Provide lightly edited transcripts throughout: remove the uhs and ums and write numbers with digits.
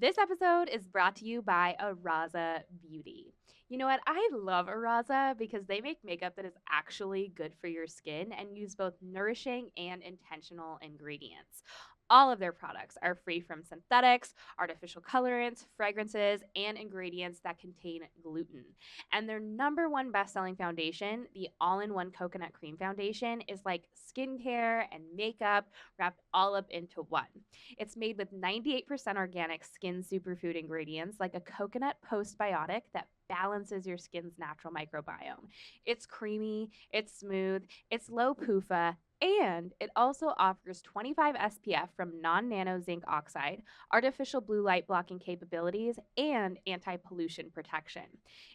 This episode is brought to you by Araza Beauty. You know what? I love Araza because they make makeup that is actually good for your skin and use both nourishing and intentional ingredients. All of their products are free from synthetics, artificial colorants, fragrances, and ingredients that contain gluten. And their number one best-selling foundation, the all-in-one coconut cream foundation, is like skincare and makeup wrapped all up into one. It's made with 98% organic skin superfood ingredients like a coconut postbiotic that balances your skin's natural microbiome. It's creamy, it's smooth, it's low PUFA, and it also offers 25 SPF from non-nano zinc oxide, artificial blue light blocking capabilities, and anti-pollution protection.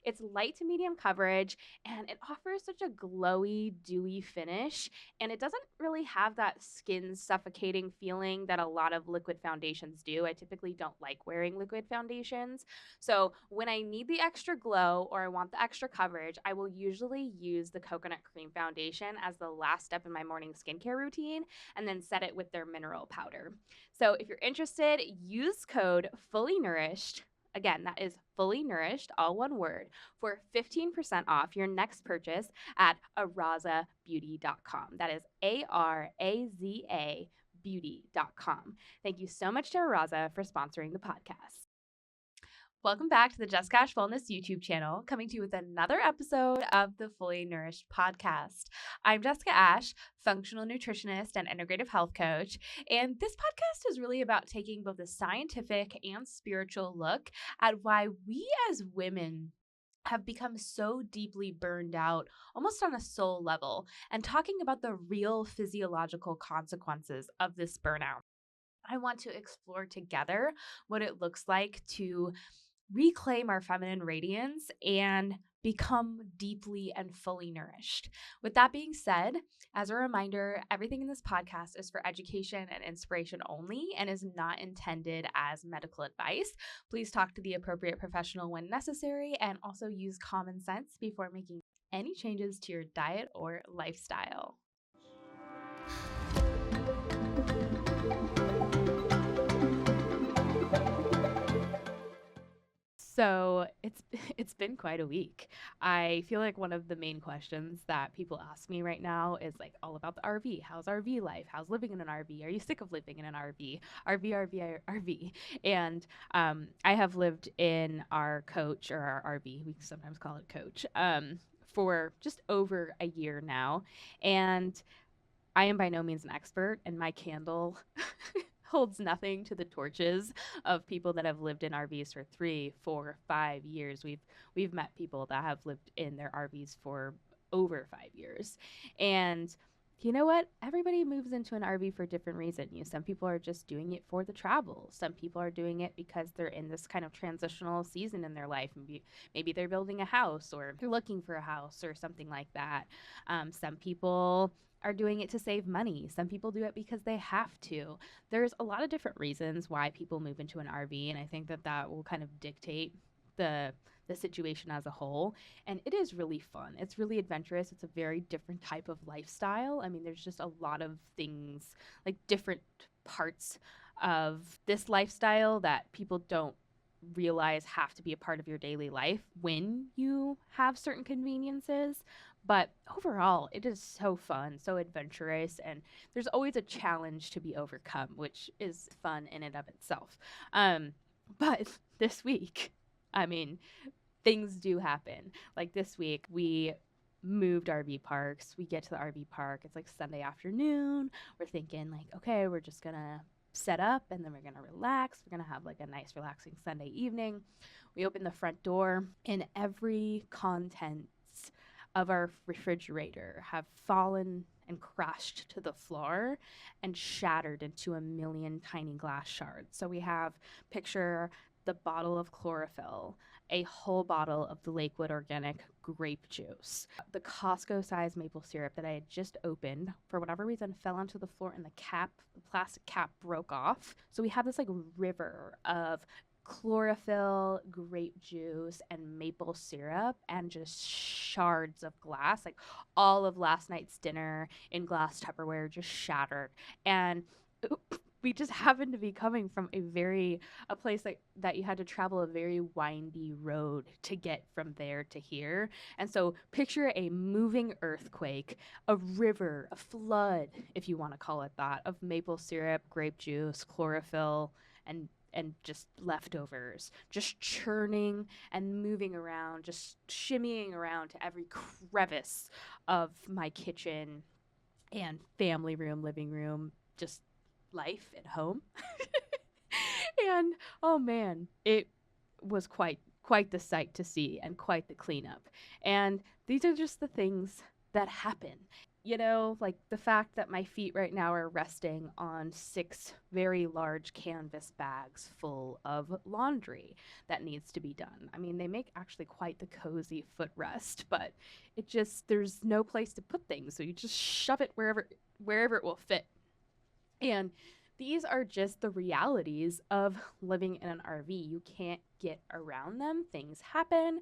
It's light to medium coverage, and it offers such a glowy, dewy finish, and it doesn't really have that skin suffocating feeling that a lot of liquid foundations do. I typically don't like wearing liquid foundations. So when I need the extra glow or I want the extra coverage, I will usually use the coconut cream foundation as the last step in my morning skincare routine and then set it with their mineral powder. So if you're interested, use code Fully Nourished. Again, that is Fully Nourished, all one word, for 15% off your next purchase at arazabeauty.com. That is ARAZA beauty.com. Thank you so much to Araza for sponsoring the podcast. Welcome back to the Just Cash Wellness YouTube channel, coming to you with another episode of the Fully Nourished podcast. I'm Jessica Ash, functional nutritionist and integrative health coach, and this podcast is really about taking both a scientific and spiritual look at why we as women have become so deeply burned out, almost on a soul level, and talking about the real physiological consequences of this burnout. I want to explore together what it looks like to reclaim our feminine radiance and become deeply and fully nourished. With that being said, as a reminder, everything in this podcast is for education and inspiration only and is not intended as medical advice. Please talk to the appropriate professional when necessary and also use common sense before making any changes to your diet or lifestyle. So it's been quite a week. I feel like one of the main questions that people ask me right now is like all about the RV. How's RV life? How's living in an RV? Are you sick of living in an RV? RV. And I have lived in our coach or our RV. We sometimes call it coach. For just over a year now, and I am by no means an expert, and my candle holds nothing to the torches of people that have lived in RVs for 3, 4, 5 years. We've met people that have lived in their RVs for over 5 years. And you know what? Everybody moves into an RV for a different reason. Some people are just doing it for the travel. Some people are doing it because they're in this kind of transitional season in their life. Maybe they're building a house or they're looking for a house or something like that. Some people are doing it to save money. Some people do it because they have to. There's a lot of different reasons why people move into an RV, and I think that will kind of dictate the situation as a whole. And it is really fun. It's really adventurous. It's a very different type of lifestyle. I mean, there's just a lot of things, like different parts of this lifestyle that people don't realize have to be a part of your daily life when you have certain conveniences. But overall, it is so fun, so adventurous, and there's always a challenge to be overcome, which is fun in and of itself. But this week, I mean, things do happen. Like this week, we moved RV parks. We get to the RV park. It's like Sunday afternoon. We're thinking like, okay, we're just gonna set up and then we're gonna relax. We're gonna have like a nice relaxing Sunday evening. We open the front door and every contents of our refrigerator have fallen and crashed to the floor and shattered into a million tiny glass shards. So we have picture the bottle of chlorophyll, a whole bottle of the Lakewood organic grape juice, the Costco size maple syrup that I had just opened, for whatever reason, fell onto the floor and the plastic cap broke off. So we have this like river of chlorophyll, grape juice, and maple syrup, and just shards of glass. Like all of last night's dinner in glass Tupperware just shattered. And we just happened to be coming from a place that you had to travel a very windy road to get from there to here. And so picture a moving earthquake, a river, a flood, if you want to call it that, of maple syrup, grape juice, chlorophyll, and just leftovers, just churning and moving around, just shimmying around to every crevice of my kitchen and family room, living room, just life at home. And oh man, it was quite the sight to see and quite the cleanup. And these are just the things that happen. You know, like the fact that my feet right now are resting on 6 very large canvas bags full of laundry that needs to be done. I mean, they make actually quite the cozy footrest, but there's no place to put things, so you just shove it wherever it will fit. And these are just the realities of living in an RV. You can't get around them. Things happen.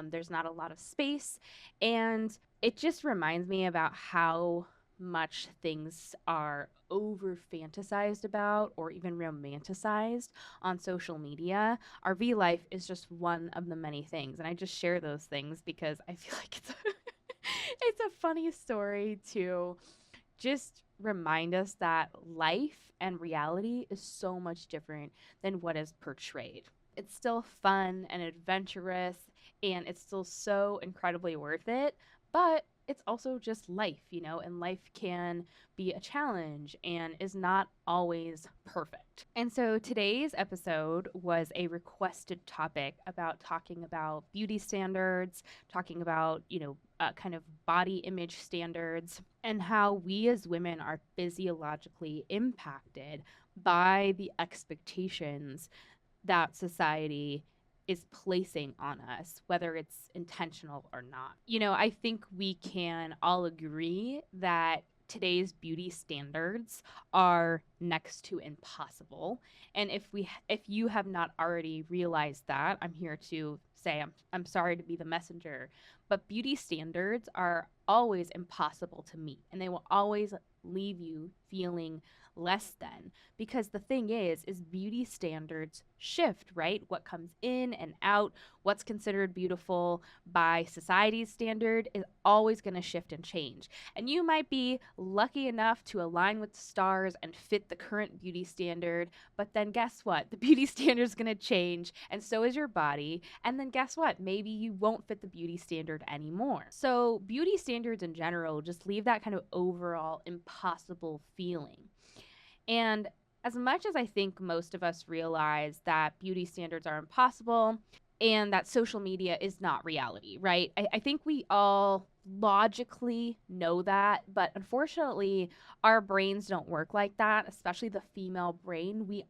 There's not a lot of space. And it just reminds me about how much things are over fantasized about or even romanticized on social media. RV life is just one of the many things. And I just share those things because I feel like it's a funny story to just remind us that life and reality is so much different than what is portrayed. It's still fun and adventurous, and it's still so incredibly worth it, but it's also just life, you know, and life can be a challenge and is not always perfect. And so today's episode was a requested topic about talking about beauty standards, talking about, kind of body image standards, and how we as women are physiologically impacted by the expectations that society is placing on us, whether it's intentional or not. You know, I think we can all agree that today's beauty standards are next to impossible. And if you have not already realized that, I'm here to say I'm sorry to be the messenger, but beauty standards are always impossible to meet, and they will always leave you feeling less than, because the thing is beauty standards shift, right? What comes in and out, what's considered beautiful by society's standard is always going to shift and change. And you might be lucky enough to align with the stars and fit the current beauty standard, but then guess what? The beauty standard is going to change, and so is your body. And then guess what? Maybe you won't fit the beauty standard anymore. So beauty standards in general just leave that kind of overall impossible feeling. And as much as I think most of us realize that beauty standards are impossible and that social media is not reality, right? I think we all logically know that, but unfortunately, our brains don't work like that, especially the female brain.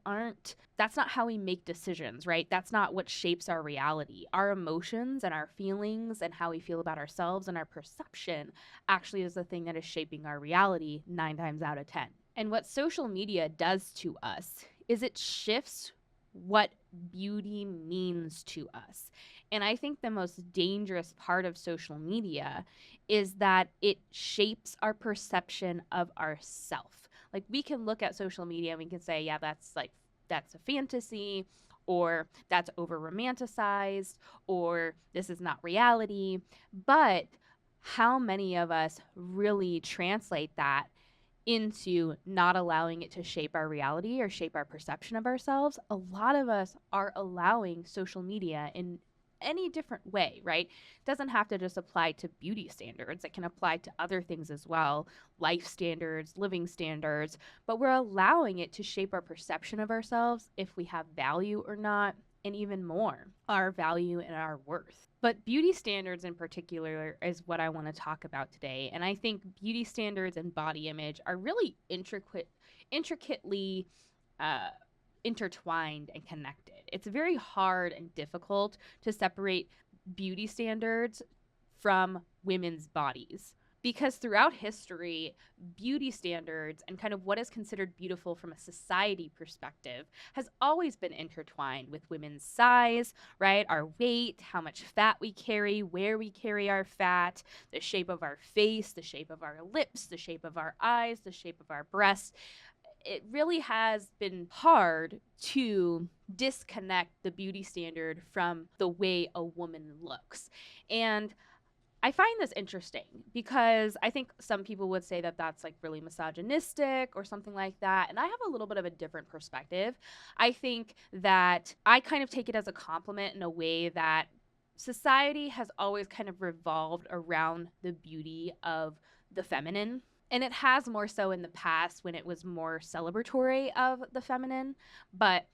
That's not how we make decisions, right? That's not what shapes our reality. Our emotions and our feelings and how we feel about ourselves and our perception actually is the thing that is shaping our reality 9 times out of 10. And what social media does to us is it shifts what beauty means to us. And I think the most dangerous part of social media is that it shapes our perception of ourself. Like, we can look at social media and we can say, yeah, that's a fantasy, or that's over romanticized, or this is not reality. But how many of us really translate that into not allowing it to shape our reality or shape our perception of ourselves? A lot of us are allowing social media in any different way, right? It doesn't have to just apply to beauty standards. It can apply to other things as well, life standards, living standards, but we're allowing it to shape our perception of ourselves, if we have value or not, and even more, our value and our worth. But beauty standards in particular is what I want to talk about today. And I think beauty standards and body image are really intricately intertwined and connected. It's very hard and difficult to separate beauty standards from women's bodies, because throughout history, beauty standards and kind of what is considered beautiful from a society perspective has always been intertwined with women's size, right? Our weight, how much fat we carry, where we carry our fat, the shape of our face, the shape of our lips, the shape of our eyes, the shape of our breasts. it really has been hard to disconnect the beauty standard from the way a woman looks. And I find this interesting because I think some people would say that that's like really misogynistic or something like that. And I have a little bit of a different perspective. I think that I kind of take it as a compliment in a way that society has always kind of revolved around the beauty of the feminine. And it has more so in the past when it was more celebratory of the feminine. But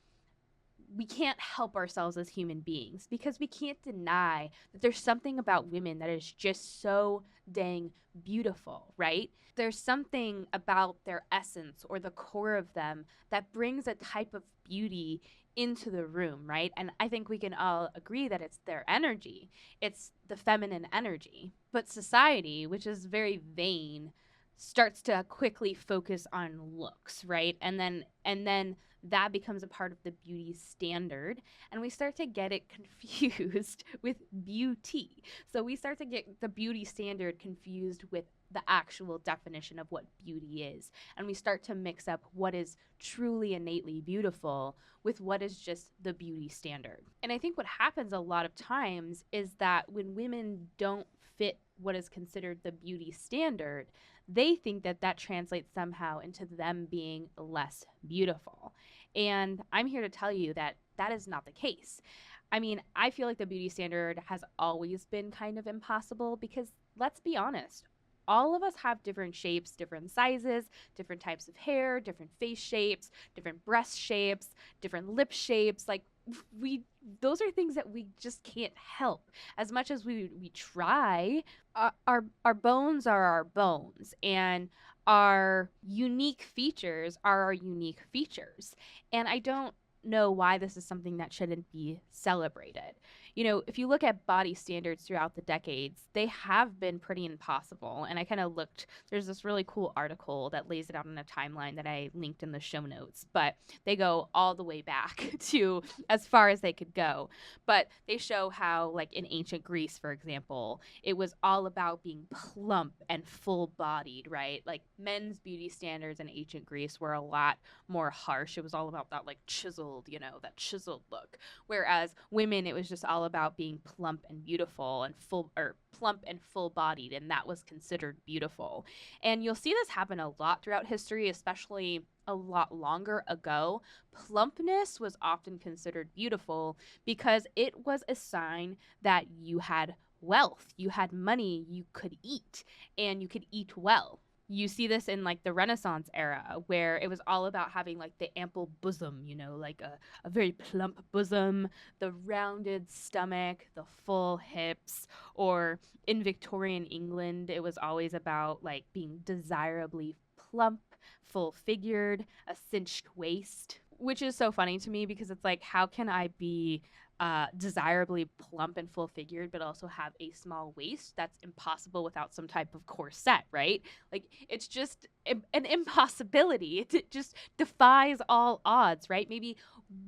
we can't help ourselves as human beings because we can't deny that there's something about women that is just so dang beautiful, right? There's something about their essence or the core of them that brings a type of beauty into the room, right? And I think we can all agree that it's their energy. It's the feminine energy. But society, which is very vain, starts to quickly focus on looks, right? And then that becomes a part of the beauty standard, and we start to get it confused with beauty. So we start to get the beauty standard confused with the actual definition of what beauty is, and we start to mix up what is truly innately beautiful with what is just the beauty standard. And I think what happens a lot of times is that when women don't fit what is considered the beauty standard, they think that that translates somehow into them being less beautiful. And I'm here to tell you that that is not the case. I mean, I feel like the beauty standard has always been kind of impossible because let's be honest, all of us have different shapes, different sizes, different types of hair, different face shapes, different breast shapes, different lip shapes. Like we those are things that we just can't help. As much as we try, our bones are our bones, and our unique features are our unique features. And I don't know why this is something that shouldn't be celebrated. You know, if you look at body standards throughout the decades, they have been pretty impossible. And I kind of looked, there's this really cool article that lays it out in a timeline that I linked in the show notes, but they go all the way back to as far as they could go. But they show how, like in ancient Greece, for example, it was all about being plump and full bodied, right? Like men's beauty standards in ancient Greece were a lot more harsh. It was all about that, like chiseled, that chiseled look. Whereas women, it was just all about being plump and beautiful and plump and full bodied, and that was considered beautiful. And you'll see this happen a lot throughout history, especially a lot longer ago. Plumpness was often considered beautiful because it was a sign that you had wealth, you had money, you could eat, and you could eat well. You see this in like the Renaissance era where it was all about having like the ample bosom, like a very plump bosom, the rounded stomach, the full hips. Or in Victorian England, it was always about like being desirably plump, full figured, a cinched waist, which is so funny to me because it's like, how can I be desirably plump and full figured, but also have a small waist? That's impossible without some type of corset, right? Like, it's just an impossibility. It just defies all odds, right? Maybe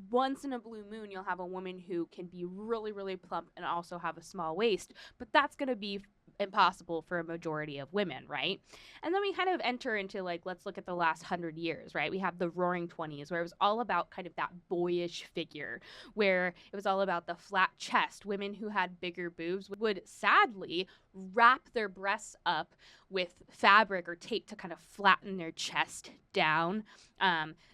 once in a blue moon, you'll have a woman who can be really, really plump and also have a small waist, but that's going to be impossible for a majority of women, right? And then we kind of enter into like, let's look at the last 100 years, right? We have the Roaring Twenties, where it was all about kind of that boyish figure, where it was all about the flat chest. Women who had bigger boobs would sadly wrap their breasts up with fabric or tape to kind of flatten their chest down.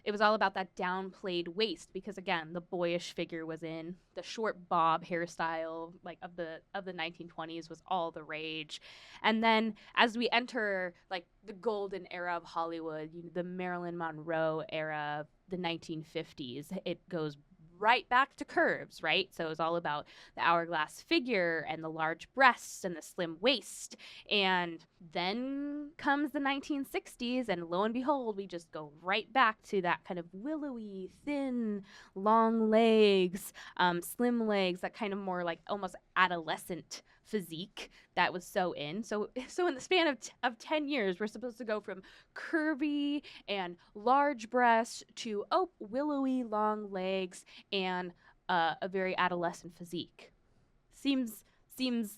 It was all about that downplayed waist because, again, the boyish figure was in. The short bob hairstyle, like of the 1920s, was all the rage. And then as we enter like the golden era of Hollywood, the Marilyn Monroe era, the 1950s, it goes right back to curves, right? So it was all about the hourglass figure and the large breasts and the slim waist. And then comes the 1960s, and lo and behold, we just go right back to that kind of willowy, thin, long legs, slim legs, that kind of more like almost adolescent physique that was so in. So in the span of 10 years, we're supposed to go from curvy and large breasts to willowy long legs and a very adolescent physique. Seems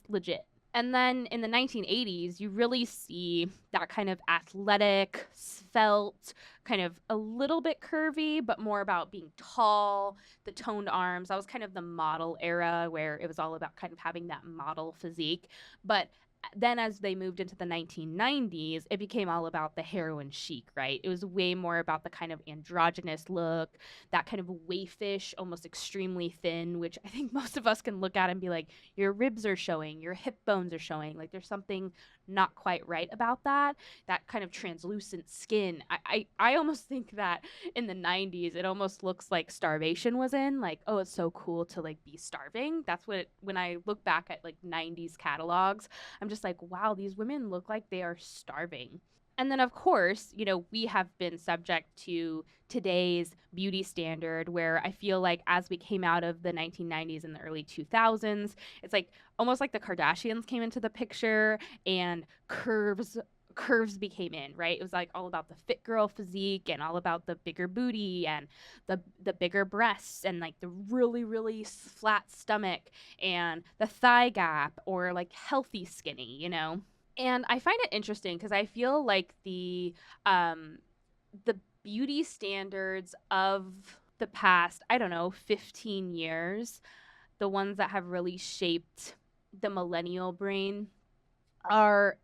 legit. And then in the 1980s, you really see that kind of athletic, svelte, kind of a little bit curvy, but more about being tall, the toned arms. That was kind of the model era where it was all about kind of having that model physique. But then as they moved into the 1990s, it became all about the heroin chic, right? It was way more about the kind of androgynous look, that kind of waifish, almost extremely thin, which I think most of us can look at and be like, your ribs are showing, your hip bones are showing. Like there's something not quite right about that. That kind of translucent skin. I almost think that in the 90s, it almost looks like starvation was in. Like, oh, it's so cool to like be starving. That's what, when I look back at like 90s catalogs, I'm just like, wow, these women look like they are starving. And then, of course, we have been subject to today's beauty standard where I feel like as we came out of the 1990s and the early 2000s, it's like almost like the Kardashians came into the picture and curves became in, right? It was like all about the fit girl physique and all about the bigger booty and the bigger breasts and like the really really flat stomach and the thigh gap or like healthy skinny. And I find it interesting because I feel like the beauty standards of the past, I don't know, 15 years, the ones that have really shaped the millennial brain are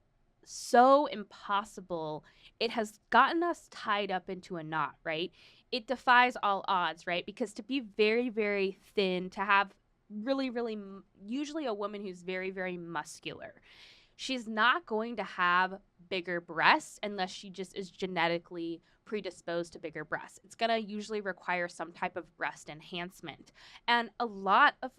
so impossible. It has gotten us tied up into a knot, right? It defies all odds, right? Because to be very, very thin, to have really, really, usually a woman who's very, very muscular, she's not going to have bigger breasts unless she just is genetically predisposed to bigger breasts. It's going to usually require some type of breast enhancement. And a lot of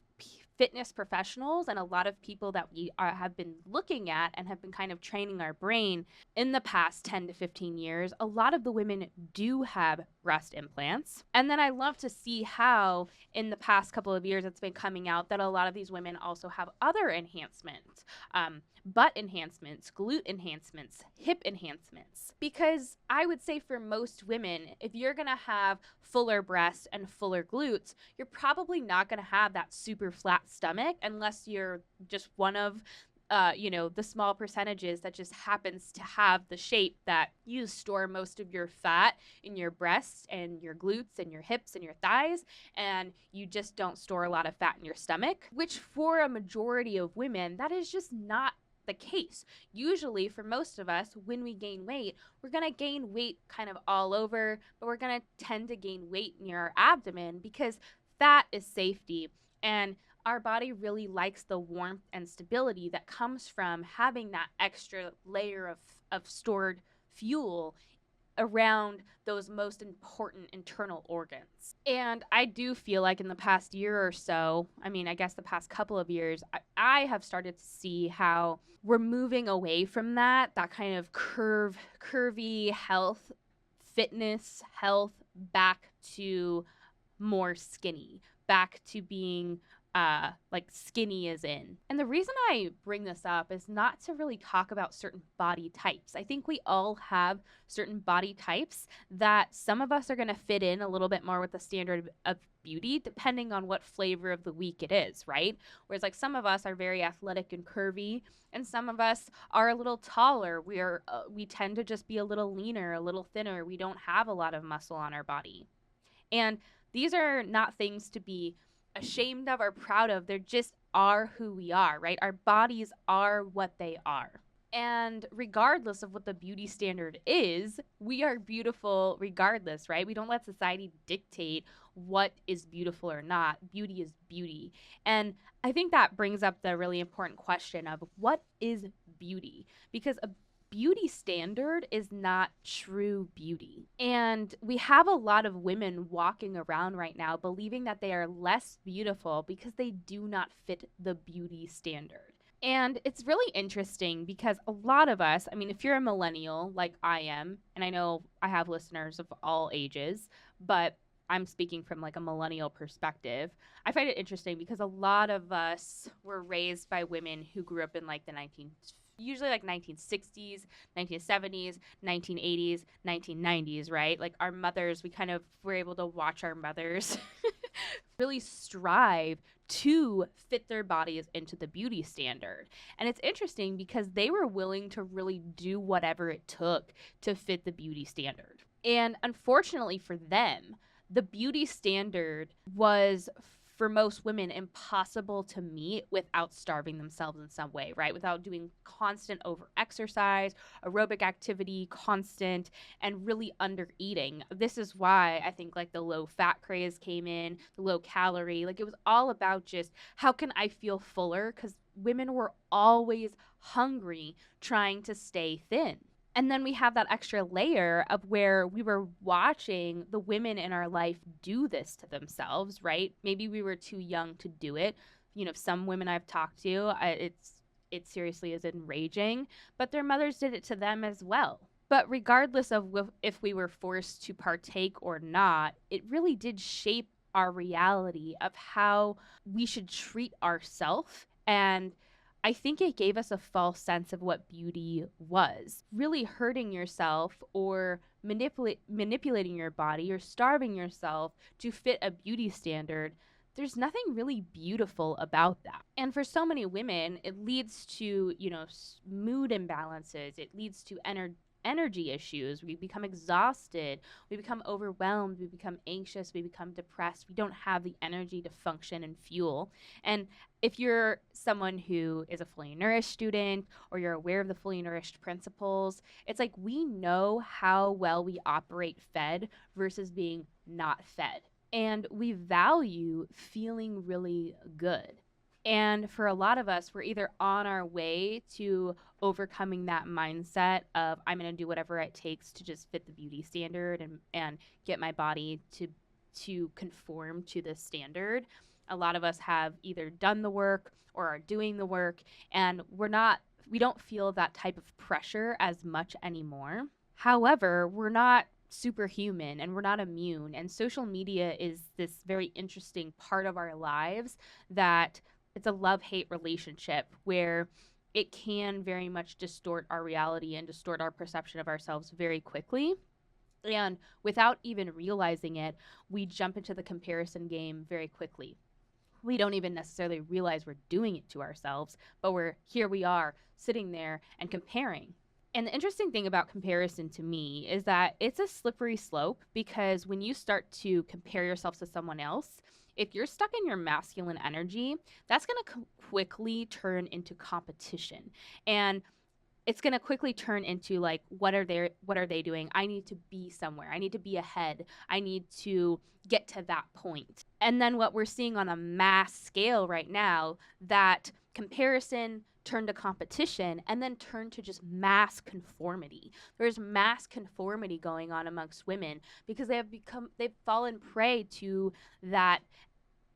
fitness professionals and a lot of people that we have been looking at and have been kind of training our brain in the past 10 to 15 years, a lot of the women do have breast implants. And then I love to see how in the past couple of years it's been coming out that a lot of these women also have other enhancements. Butt enhancements, glute enhancements, hip enhancements. Because I would say for most women, if you're going to have fuller breasts and fuller glutes, you're probably not going to have that super flat stomach unless you're just one of the small percentages that just happens to have the shape that you store most of your fat in your breasts and your glutes and your hips and your thighs, and you just don't store a lot of fat in your stomach, which for a majority of women, that is just not the case. Usually, for most of us, when we gain weight, we're going to gain weight kind of all over, but we're going to tend to gain weight near our abdomen because fat is safety. And our body really likes the warmth and stability that comes from having that extra layer of stored fuel around those most important internal organs. And I do feel like in the past year or so, I mean, I guess the past couple of years, I have started to see how we're moving away from that kind of curvy health, fitness, health, back to more skinny, back to being like skinny as in. And the reason I bring this up is not to really talk about certain body types. I think we all have certain body types that some of us are going to fit in a little bit more with the standard of beauty depending on what flavor of the week it is, right? Whereas like some of us are very athletic and curvy and some of us are a little taller. We tend to just be a little leaner, a little thinner. We don't have a lot of muscle on our body. And these are not things to be ashamed of or proud of. They just are who we are, right? Our bodies are what they are. And regardless of what the beauty standard is, we are beautiful regardless, right? We don't let society dictate what is beautiful or not. Beauty is beauty. And I think that brings up the really important question of what is beauty? Because a beauty standard is not true beauty. And we have a lot of women walking around right now believing that they are less beautiful because they do not fit the beauty standard. And it's really interesting because a lot of us, I mean, if you're a millennial like I am, and I know I have listeners of all ages, but I'm speaking from like a millennial perspective. I find it interesting because a lot of us were raised by women who grew up in like the usually like 1960s, 1970s, 1980s, 1990s, right? Like our mothers, we kind of were able to watch our mothers really strive to fit their bodies into the beauty standard. And it's interesting because they were willing to really do whatever it took to fit the beauty standard. And unfortunately for them, the beauty standard was for most women impossible to meet without starving themselves in some way, right? Without doing constant over exercise, aerobic activity, constant, and really under eating. This is why I think like the low fat craze came in, the low calorie. Like it was all about just how can I feel fuller? Because women were always hungry trying to stay thin. And then we have that extra layer of where we were watching the women in our life do this to themselves, right? Maybe we were too young to do it. You know, some women I've talked to, it seriously is enraging, but their mothers did it to them as well. But regardless of if we were forced to partake or not, it really did shape our reality of how we should treat ourselves. And I think it gave us a false sense of what beauty was. Really hurting yourself or manipulating your body or starving yourself to fit a beauty standard, there's nothing really beautiful about that. And for so many women, it leads to, mood imbalances. It leads to energy issues. We become exhausted. We become overwhelmed. We become anxious. We become depressed. We don't have the energy to function and fuel. And if you're someone who is a fully nourished student or you're aware of the fully nourished principles, it's like we know how well we operate fed versus being not fed. And we value feeling really good. And for a lot of us, we're either on our way to overcoming that mindset of I'm going to do whatever it takes to just fit the beauty standard and get my body to conform to the standard. A lot of us have either done the work or are doing the work, and we don't feel that type of pressure as much anymore. However, we're not superhuman and we're not immune, and social media is this very interesting part of our lives that it's a love-hate relationship where it can very much distort our reality and distort our perception of ourselves very quickly. And without even realizing it, we jump into the comparison game very quickly. We don't even necessarily realize we're doing it to ourselves, but we are sitting there and comparing. And the interesting thing about comparison to me is that it's a slippery slope because when you start to compare yourself to someone else, if you're stuck in your masculine energy, that's going to quickly turn into competition. And it's going to quickly turn into like what are they doing? I need to be somewhere. I need to be ahead. I need to get to that point. And then what we're seeing on a mass scale right now, that comparison turned to competition and then turned to just mass conformity. There's mass conformity going on amongst women because they've fallen prey to that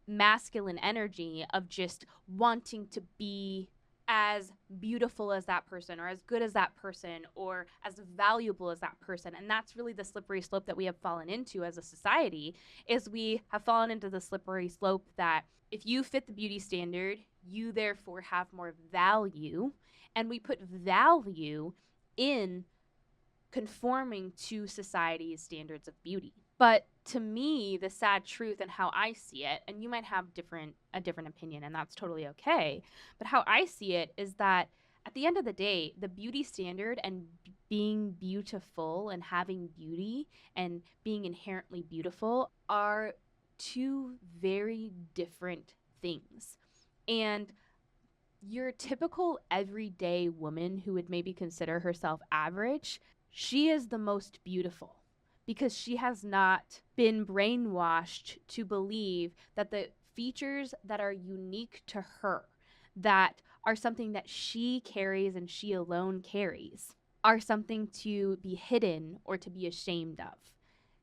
masculine energy of just wanting to be as beautiful as that person or as good as that person or as valuable as that person. And that's really the slippery slope that we have fallen into as a society, is we have fallen into the slippery slope that if you fit the beauty standard, you therefore have more value. And we put value in conforming to society's standards of beauty. But to me, the sad truth and how I see it, and you might have a different opinion, and that's totally okay, but how I see it is that at the end of the day, the beauty standard and being beautiful and having beauty and being inherently beautiful are two very different things. And your typical everyday woman who would maybe consider herself average, she is the most beautiful because she has not been brainwashed to believe that the features that are unique to her, that are something that she carries and she alone carries, are something to be hidden or to be ashamed of.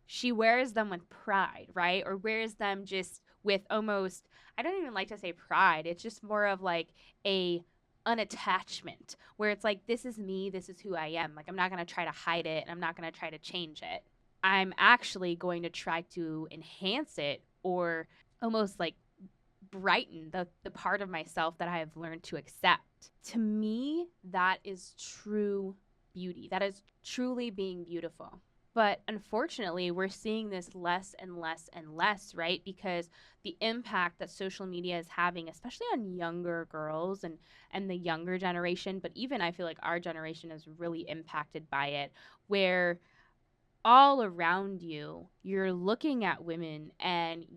She wears them with pride, right? Or wears them just with almost, I don't even like to say pride. It's just more of like a unattachment where it's like, this is me, this is who I am. Like, I'm not going to try to hide it and I'm not going to try to change it. I'm actually going to try to enhance it or almost like brighten the part of myself that I have learned to accept. To me, that is true beauty. That is truly being beautiful. But unfortunately, we're seeing this less and less and less, right? Because the impact that social media is having, especially on younger girls and the younger generation, but even I feel like our generation is really impacted by it, where all around you, you're looking at women and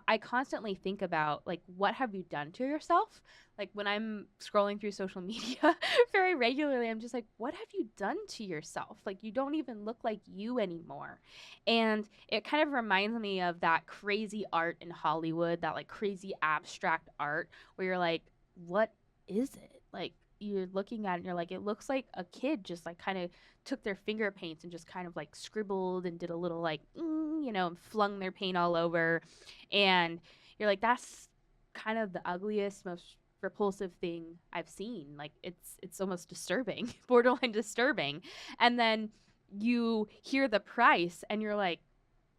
I constantly think about like what have you done to yourself? Like when I'm scrolling through social media very regularly, I'm just like, what have you done to yourself? Like you don't even look like you anymore. And it kind of reminds me of that crazy art in Hollywood, that like crazy abstract art where you're like, what is it? Like you're looking at it and you're like, it looks like a kid just like kind of took their finger paints and just kind of like scribbled and did a little like, and flung their paint all over, and you're like, that's kind of the ugliest, most repulsive thing I've seen. Like it's almost disturbing, borderline disturbing. And then you hear the price and you're like,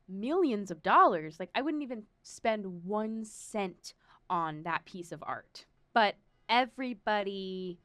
millions of dollars. Like I wouldn't even spend 1 cent on that piece of art. But everybody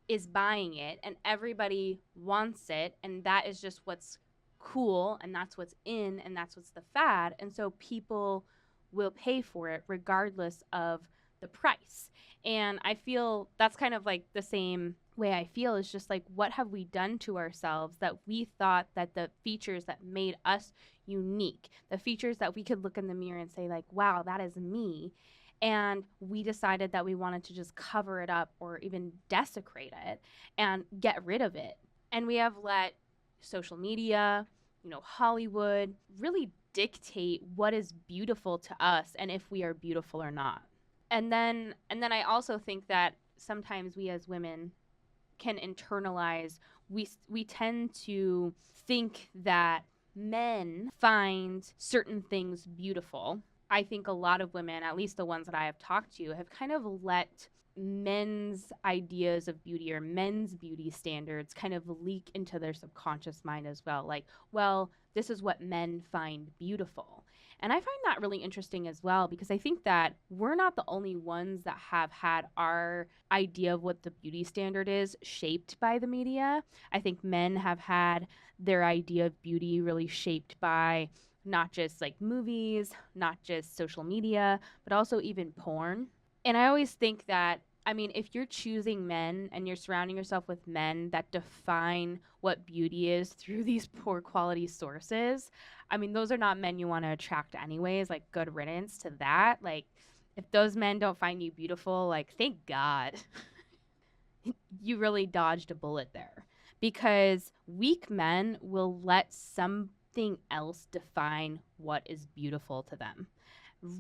is buying it and everybody wants it, and that is just what's cool and that's what's in and that's what's the fad, and so people will pay for it regardless of the price. And I feel that's kind of like the same way I feel, is just like, what have we done to ourselves that we thought that the features that made us unique, the features that we could look in the mirror and say like, wow, that is me, and we decided that we wanted to just cover it up or even desecrate it and get rid of it. And we have let social media, Hollywood really dictate what is beautiful to us and if we are beautiful or not. And then I also think that sometimes we as women can internalize, we tend to think that men find certain things beautiful. I think a lot of women, at least the ones that I have talked to, have kind of let men's ideas of beauty or men's beauty standards kind of leak into their subconscious mind as well. Like, well, this is what men find beautiful. And I find that really interesting as well, because I think that we're not the only ones that have had our idea of what the beauty standard is shaped by the media. I think men have had their idea of beauty really shaped by not just like movies, not just social media, but also even porn. And I always think that, I mean, if you're choosing men and you're surrounding yourself with men that define what beauty is through these poor quality sources, I mean, those are not men you want to attract anyways. Like, good riddance to that. Like, if those men don't find you beautiful, like, thank God. You really dodged a bullet there, because weak men will let something else define what is beautiful to them.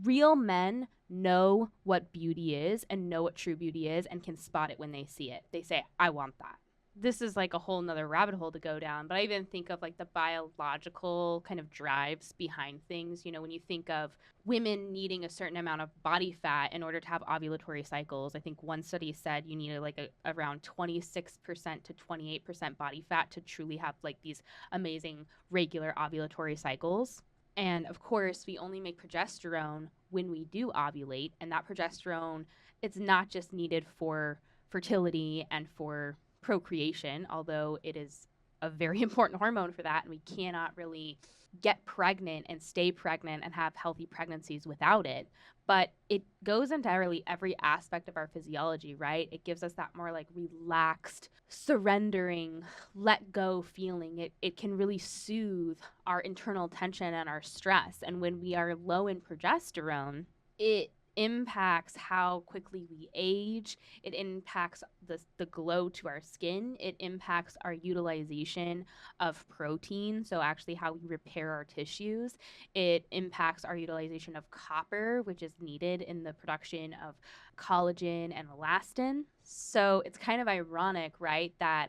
Real men know what beauty is and know what true beauty is and can spot it when they see it. They say, I want that. This is like a whole nother rabbit hole to go down, but I even think of like the biological kind of drives behind things. When you think of women needing a certain amount of body fat in order to have ovulatory cycles, I think one study said you needed like around 26% to 28% body fat to truly have like these amazing regular ovulatory cycles. And of course, we only make progesterone when we do ovulate, and that progesterone, it's not just needed for fertility and for procreation, although it is a very important hormone for that, and we cannot really get pregnant and stay pregnant and have healthy pregnancies without it. But it goes into really every aspect of our physiology, right? It gives us that more like relaxed, surrendering, let go feeling. It can really soothe our internal tension and our stress. And when we are low in progesterone, it impacts how quickly we age. It impacts the glow to our skin. It impacts our utilization of protein, so actually how we repair our tissues. It impacts our utilization of copper, which is needed in the production of collagen and elastin. So it's kind of ironic, right, that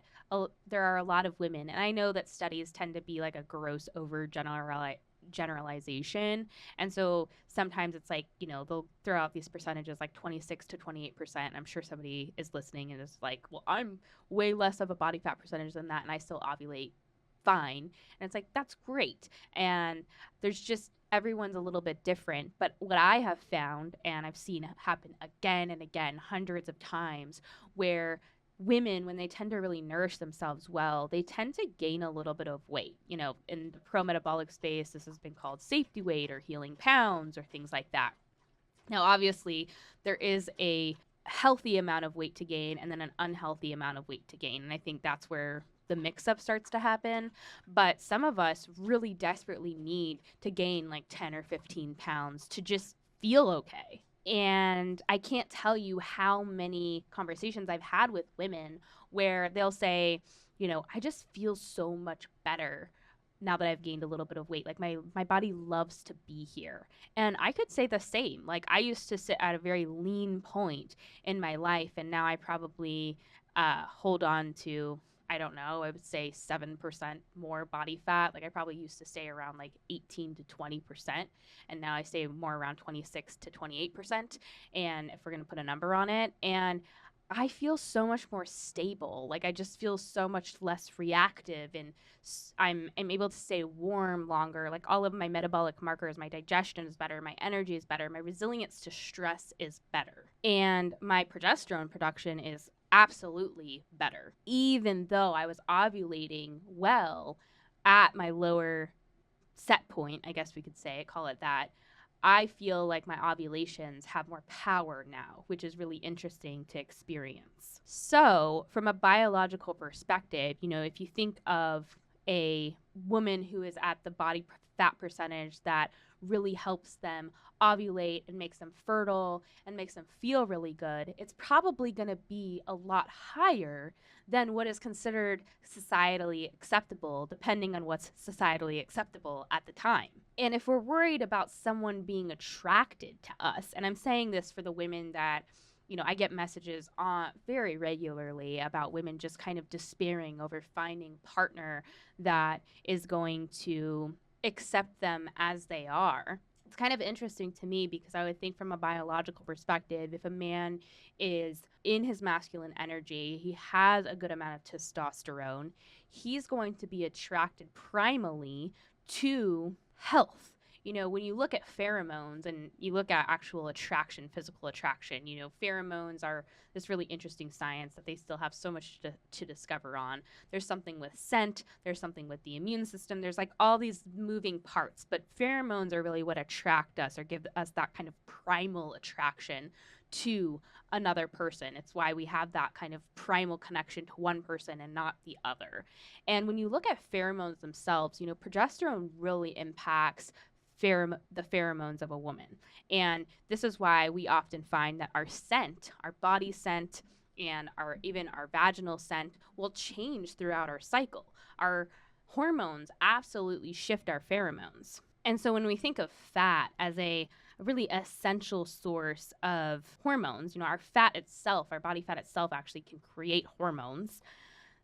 there are a lot of women, and I know that studies tend to be like a gross generalization. And so sometimes it's like, they'll throw out these percentages like 26 to 28%. I'm sure somebody is listening and is like, well, I'm way less of a body fat percentage than that, and I still ovulate fine. And it's like, that's great. And there's just, everyone's a little bit different. But what I have found, and I've seen happen again and again, hundreds of times, where women, when they tend to really nourish themselves well, they tend to gain a little bit of weight. In the pro metabolic space, this has been called safety weight or healing pounds or things like that. Now, obviously, there is a healthy amount of weight to gain and then an unhealthy amount of weight to gain. And I think that's where the mix up starts to happen. But some of us really desperately need to gain like 10 or 15 pounds to just feel okay. And I can't tell you how many conversations I've had with women where they'll say, I just feel so much better now that I've gained a little bit of weight. Like my body loves to be here. And I could say the same. Like I used to sit at a very lean point in my life, and now I probably hold on to, I don't know, I would say 7% more body fat. Like I probably used to stay around like 18 to 20%, and now I stay more around 26 to 28%. And if we're going to put a number on it, and I feel so much more stable. Like I just feel so much less reactive, and I'm able to stay warm longer. Like all of my metabolic markers, my digestion is better, my energy is better, my resilience to stress is better, and my progesterone production is absolutely better. Even though I was ovulating well at my lower set point, I guess we could say, call it that, I feel like my ovulations have more power now, which is really interesting to experience. So, from a biological perspective, if you think of a woman who is at the body fat percentage that really helps them ovulate and makes them fertile and makes them feel really good, it's probably going to be a lot higher than what is considered societally acceptable, depending on what's societally acceptable at the time. And if we're worried about someone being attracted to us, and I'm saying this for the women that, I get messages on very regularly about women just kind of despairing over finding a partner that is going to accept them as they are. It's kind of interesting to me because I would think from a biological perspective, if a man is in his masculine energy, he has a good amount of testosterone, he's going to be attracted primally to health. When you look at pheromones and you look at actual attraction, physical attraction, pheromones are this really interesting science that they still have so much to discover on. There's something with scent, there's something with the immune system, there's like all these moving parts, but pheromones are really what attract us or give us that kind of primal attraction to another person. It's why we have that kind of primal connection to one person and not the other. And when you look at pheromones themselves, progesterone really impacts the pheromones of a woman. And this is why we often find that our scent, our body scent, and even our vaginal scent will change throughout our cycle. Our hormones absolutely shift our pheromones. And so when we think of fat as a really essential source of hormones, our fat itself, our body fat itself actually can create hormones,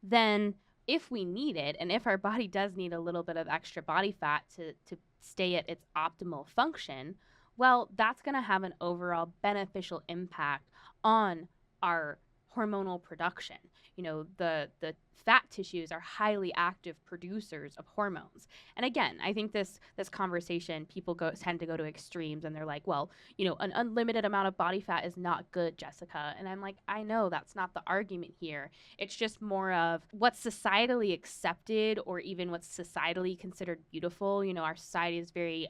then if we need it, and if our body does need a little bit of extra body fat to stay at its optimal function, well, that's going to have an overall beneficial impact on our hormonal production. The fat tissues are highly active producers of hormones. And again, I think this conversation, people tend to go to extremes, and they're like, well, an unlimited amount of body fat is not good, Jessica. And I'm like, I know that's not the argument here. It's just more of what's societally accepted or even what's societally considered beautiful. Our society is very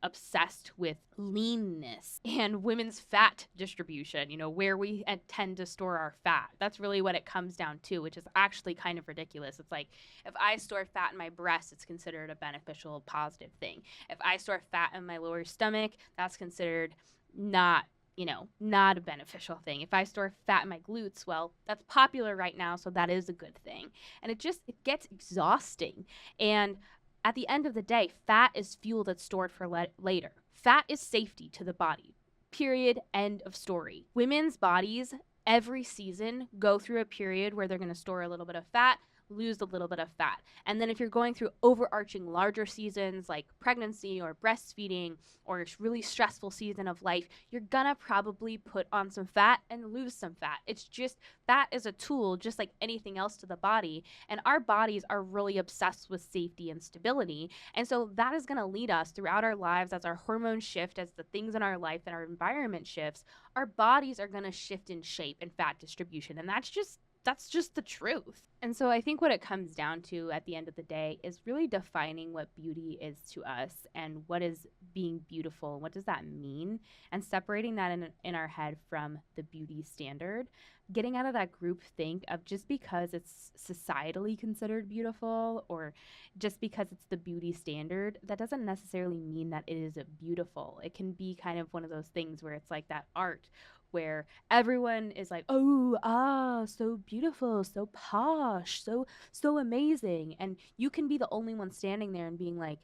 obsessed with leanness and women's fat distribution, where we tend to store our fat. That's really what it comes down to, which is actually kind of ridiculous. It's like if I store fat in my breast, it's considered a beneficial, positive thing. If I store fat in my lower stomach, that's considered not a beneficial thing. If I store fat in my glutes, well, that's popular right now, so that is a good thing. And it gets exhausting. And at the end of the day, fat is fuel that's stored for later. Fat is safety to the body. Period. End of story. Women's bodies every season go through a period where they're going to store a little bit of fat, lose a little bit of fat. And then if you're going through overarching larger seasons like pregnancy or breastfeeding or a really stressful season of life, you're gonna probably put on some fat and lose some fat. It's just, fat is a tool just like anything else to the body, and our bodies are really obsessed with safety and stability. And so that is gonna lead us throughout our lives as our hormones shift, as the things in our life and our environment shifts, our bodies are gonna shift in shape and fat distribution. And that's just that's just the truth. And so I think what it comes down to at the end of the day is really defining what beauty is to us and what is being beautiful. What does that mean? And separating that in our head from the beauty standard, getting out of that group think of just because it's societally considered beautiful or just because it's the beauty standard, that doesn't necessarily mean that it is beautiful. It can be kind of one of those things where it's like that art where everyone is like, oh, so beautiful, so posh, so amazing. And you can be the only one standing there and being like,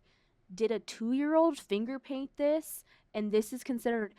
did a 2-year-old finger paint this? And this is considered,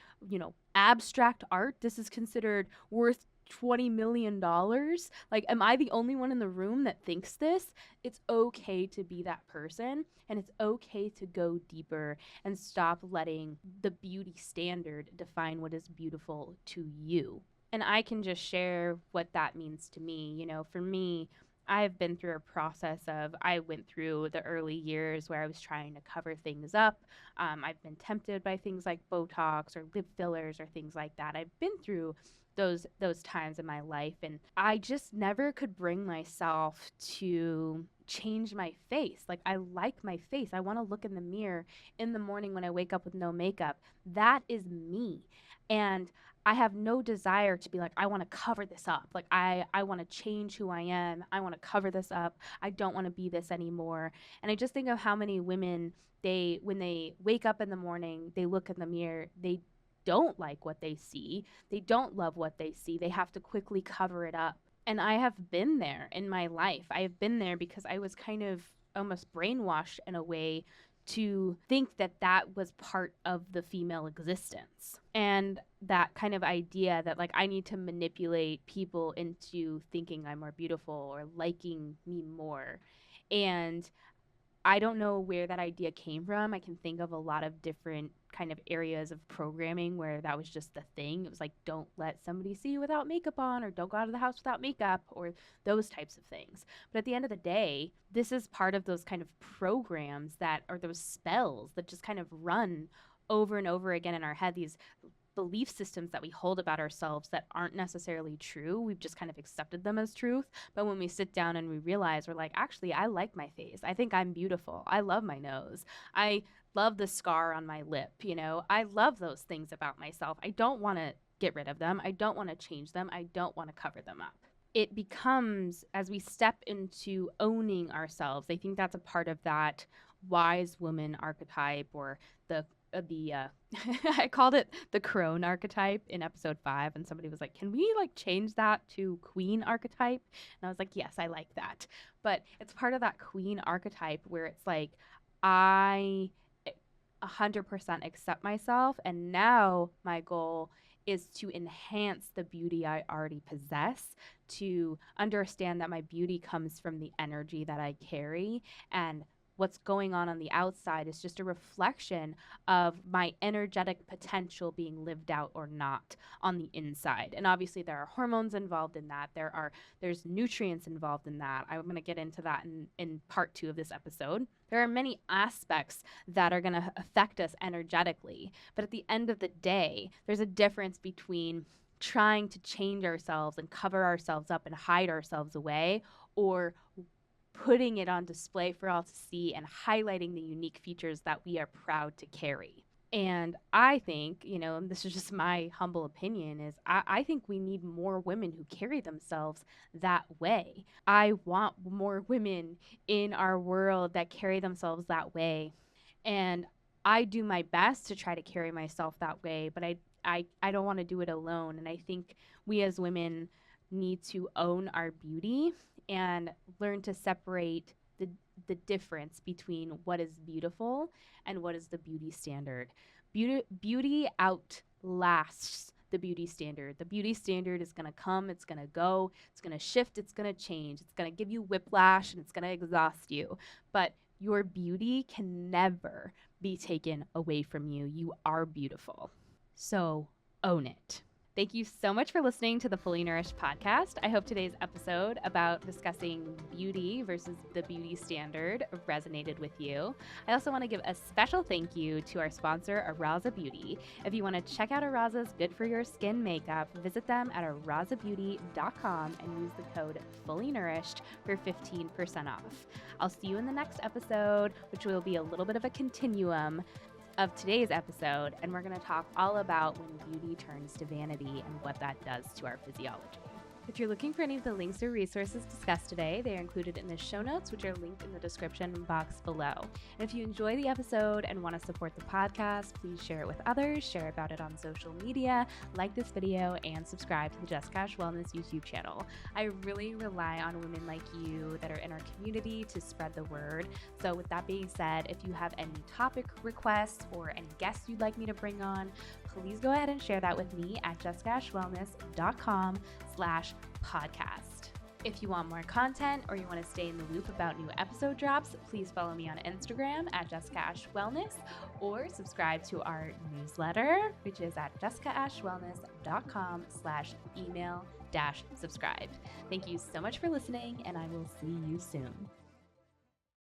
abstract art. This is considered worth $20 million. Like, am I the only one in the room that thinks this? It's okay to be that person, and it's okay to go deeper and stop letting the beauty standard define what is beautiful to you. And I can just share what that means to me. For me, I've been through a process I went through the early years where I was trying to cover things up. I've been tempted by things like Botox or lip fillers or things like that. I've been through those times in my life, and I just never could bring myself to change my face. Like, I like my face. I want to look in the mirror in the morning when I wake up with no makeup. That is me. And I have no desire to be like, I want to cover this up. Like, I want to change who I am. I want to cover this up. I don't want to be this anymore. And I just think of how many women, when they wake up in the morning, they look in the mirror, they don't like what they see. They don't love what they see. They have to quickly cover it up. And I have been there in my life. I have been there because I was kind of almost brainwashed in a way to think that that was part of the female existence. And that kind of idea that, like, I need to manipulate people into thinking I'm more beautiful or liking me more. And I don't know where that idea came from. I can think of a lot of different kind of areas of programming where that was just the thing. It was like, don't let somebody see you without makeup on, or don't go out of the house without makeup, or those types of things. But at the end of the day, this is part of those kind of programs that are those spells that just kind of run over and over again in our head, these belief systems that we hold about ourselves that aren't necessarily true. We've just kind of accepted them as truth. But when we sit down and we realize, we're like, actually, I like my face. I think I'm beautiful. I love my nose. I love the scar on my lip. I love those things about myself. I don't want to get rid of them. I don't want to change them. I don't want to cover them up. It becomes, as we step into owning ourselves, I think that's a part of that wise woman archetype, or the I called it the crone archetype in episode 5, and somebody was like, can we change that to queen archetype? And I was like, yes, I like that. But it's part of that queen archetype where it's like, I 100% accept myself, and now my goal is to enhance the beauty I already possess, to understand that my beauty comes from the energy that I carry, and what's going on the outside is just a reflection of my energetic potential being lived out or not on the inside. And obviously there are hormones involved in that. There's nutrients involved in that. I'm going to get into that in part 2 of this episode. There are many aspects that are going to affect us energetically. But at the end of the day, there's a difference between trying to change ourselves and cover ourselves up and hide ourselves away, or putting it on display for all to see and highlighting the unique features that we are proud to carry. And I think, and this is just my humble opinion, is I think we need more women who carry themselves that way. I want more women in our world that carry themselves that way. And I do my best to try to carry myself that way, but I don't want to do it alone. And I think we as women need to own our beauty and learn to separate the difference between what is beautiful and what is the beauty standard. Beauty outlasts the beauty standard. The beauty standard is going to come, it's going to go, it's going to shift, it's going to change, it's going to give you whiplash, and it's going to exhaust you. But your beauty can never be taken away from you. You are beautiful. So own it. Thank you so much for listening to the Fully Nourished podcast. I hope today's episode about discussing beauty versus the beauty standard resonated with you. I also want to give a special thank you to our sponsor, Araza Beauty. If you want to check out Araza's good for your skin makeup, visit them at arazabeauty.com and use the code FullyNourished for 15% off. I'll see you in the next episode, which will be a little bit of a continuum of today's episode, and we're going to talk all about when beauty turns to vanity and what that does to our physiology. If you're looking for any of the links or resources discussed today, they are included in the show notes, which are linked in the description box below. And if you enjoy the episode and want to support the podcast, please share it with others, share about it on social media, like this video, and subscribe to the Jessica Ash Wellness YouTube channel. I really rely on women like you that are in our community to spread the word. So with that being said, if you have any topic requests or any guests you'd like me to bring on, please go ahead and share that with me at jessicaashwellness.com/podcast. If you want more content or you want to stay in the loop about new episode drops, please follow me on Instagram at Jessica Ash Wellness or subscribe to our newsletter, which is at jessicaashwellness.com/email-subscribe. Thank you so much for listening, and I will see you soon.